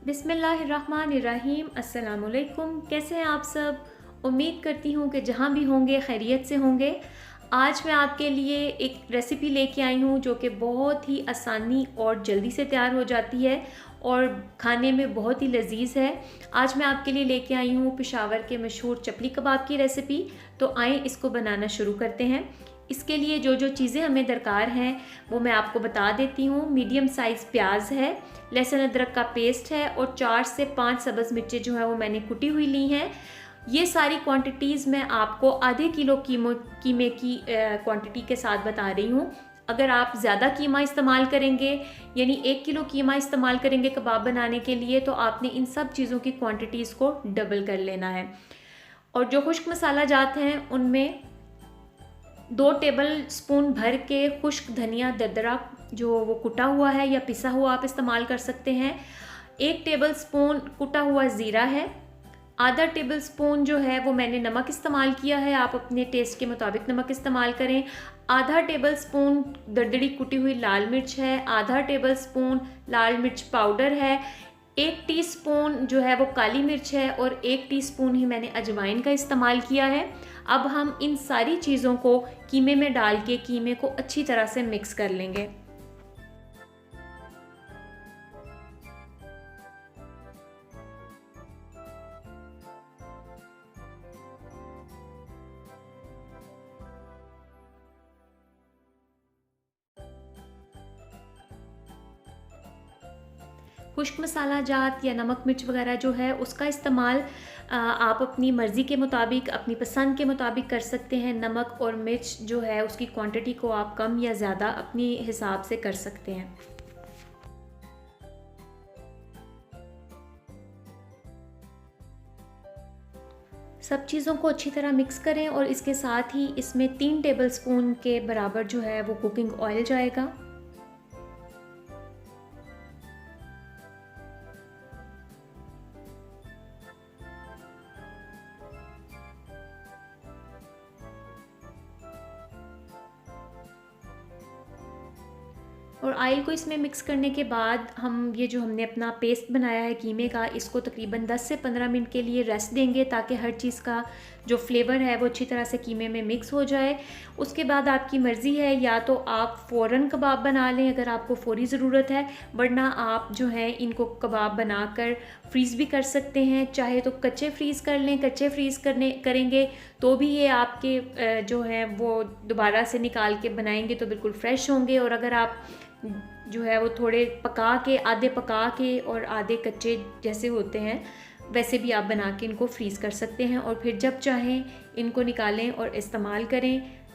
बिस्मिल्लाहिर्रहमानिर्रहीम। अस्सलामुअलैकुम। कैसे हैं आप सब? उम्मीद करती हूँ कि जहाँ भी होंगे खैरियत से होंगे। आज मैं आपके लिए एक रेसिपी लेके आई हूँ जो कि बहुत ही आसानी और जल्दी से तैयार हो जाती है और खाने में बहुत ही लजीज है। आज मैं आपके लिए लेके आई हूँ पेशावर के मशहूर चपली कबाब की रेसिपी। तो आएँ इसको बनाना शुरू करते हैं। इसके लिए जो जो चीज़ें हमें दरकार हैं वो मैं आपको बता देती हूँ। मीडियम साइज़ प्याज है, लहसुन अदरक का पेस्ट है और 4 से 5 सब्ज़ मिर्चें जो है वो मैंने कुटी हुई ली हैं। ये सारी क्वांटिटीज़ मैं आपको आधे किलो कीमे की क्वांटिटी के साथ बता रही हूँ। अगर आप ज़्यादा कीमा इस्तेमाल करेंगे, यानी 1 किलो कीमा इस्तेमाल करेंगे कबाब बनाने के लिए, तो आपने इन सब चीज़ों की क्वांटिटीज़ को डबल कर लेना है। और जो खुश्क मसाला जात हैं उनमें 2 टेबल स्पून भर के खुश्क धनिया दरदरा जो वो कुटा हुआ है या पिसा हुआ आप इस्तेमाल कर सकते हैं। 1 टेबल स्पून कुटा हुआ ज़ीरा है। आधा टेबल स्पून जो है वो मैंने नमक इस्तेमाल किया है, आप अपने टेस्ट के मुताबिक नमक इस्तेमाल करें। आधा टेबल स्पून दरदरी कुटी हुई लाल मिर्च है। आधा टेबल स्पून लाल मिर्च पाउडर है। 1 टीस्पून जो है वो काली मिर्च है और 1 टीस्पून ही मैंने अजवाइन का इस्तेमाल किया है। अब हम इन सारी चीज़ों को कीमे में डाल के कीमे को अच्छी तरह से मिक्स कर लेंगे। खुश्क मसाला जात या नमक मिर्च वगैरह जो है उसका इस्तेमाल आप अपनी मर्ज़ी के मुताबिक, अपनी पसंद के मुताबिक कर सकते हैं। नमक और मिर्च जो है उसकी क्वांटिटी को आप कम या ज़्यादा अपनी हिसाब से कर सकते हैं। सब चीज़ों को अच्छी तरह मिक्स करें और इसके साथ ही इसमें 3 टेबल स्पून के बराबर जो है वो कुकिंग ऑयल जाएगा। और ऑयल को इसमें मिक्स करने के बाद हम ये जो हमने अपना पेस्ट बनाया है कीमे का, इसको तकरीबन 10 से 15 मिनट के लिए रेस्ट देंगे ताकि हर चीज़ का जो फ्लेवर है वो अच्छी तरह से कीमे में मिक्स हो जाए। उसके बाद आपकी मर्ज़ी है, या तो आप फ़ौरन कबाब बना लें अगर आपको फ़ौरी ज़रूरत है, वरना आप जो है इनको कबाब बनाकर फ्रीज़ भी कर सकते हैं। चाहे तो कच्चे फ्रीज़ कर लें, कच्चे फ्रीज़ करेंगे तो भी ये आपके जो है वो दोबारा से निकाल के बनाएंगे तो बिल्कुल फ्रेश होंगे। और अगर आप जो है वो थोड़े पका के, आधे पका के और आधे कच्चे जैसे होते हैं, वैसे भी आप बना के इनको फ्रीज़ कर सकते हैं और फिर जब चाहें इनको निकालें और इस्तेमाल करें।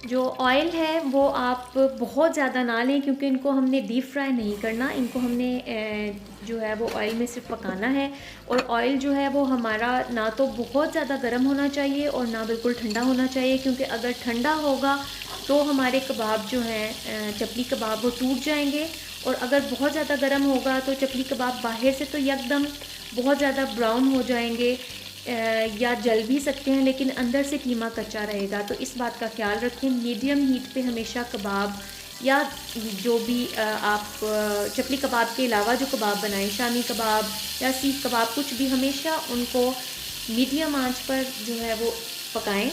जो ऑयल है वो आप बहुत ज़्यादा ना लें क्योंकि इनको हमने डीप फ्राई नहीं करना, इनको हमने जो है वो ऑयल में सिर्फ पकाना है। और ऑयल जो है वो हमारा ना तो बहुत ज़्यादा गर्म होना चाहिए और ना बिल्कुल ठंडा होना चाहिए, क्योंकि अगर ठंडा होगा तो हमारे कबाब जो हैं चपली कबाब वो टूट जाएंगे। और अगर बहुत ज़्यादा गर्म होगा तो चपली कबाब बाहर से तो यकदम बहुत ज़्यादा ब्राउन हो जाएंगे या जल भी सकते हैं, लेकिन अंदर से कीमा कच्चा रहेगा। तो इस बात का ख्याल रखें। मीडियम हीट पे हमेशा कबाब या जो भी आप चपली कबाब के अलावा जो कबाब बनाएं, शामी कबाब या सीख कबाब, कुछ भी, हमेशा उनको मीडियम आंच पर जो है वो पकाएं।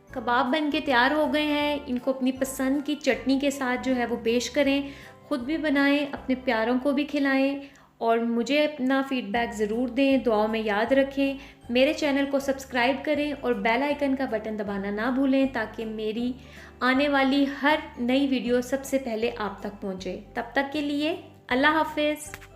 कबाब बन के तैयार हो गए हैं। इनको अपनी पसंद की चटनी के साथ जो है वो पेश करें। ख़ुद भी बनाएं, अपने प्यारों को भी खिलाएं और मुझे अपना फ़ीडबैक ज़रूर दें, दुआओं में याद रखें। मेरे चैनल को सब्सक्राइब करें और बेल आइकन का बटन दबाना ना भूलें ताकि मेरी आने वाली हर नई वीडियो सबसे पहले आप तक पहुंचे। तब तक के लिए अल्लाह हाफ़िज़।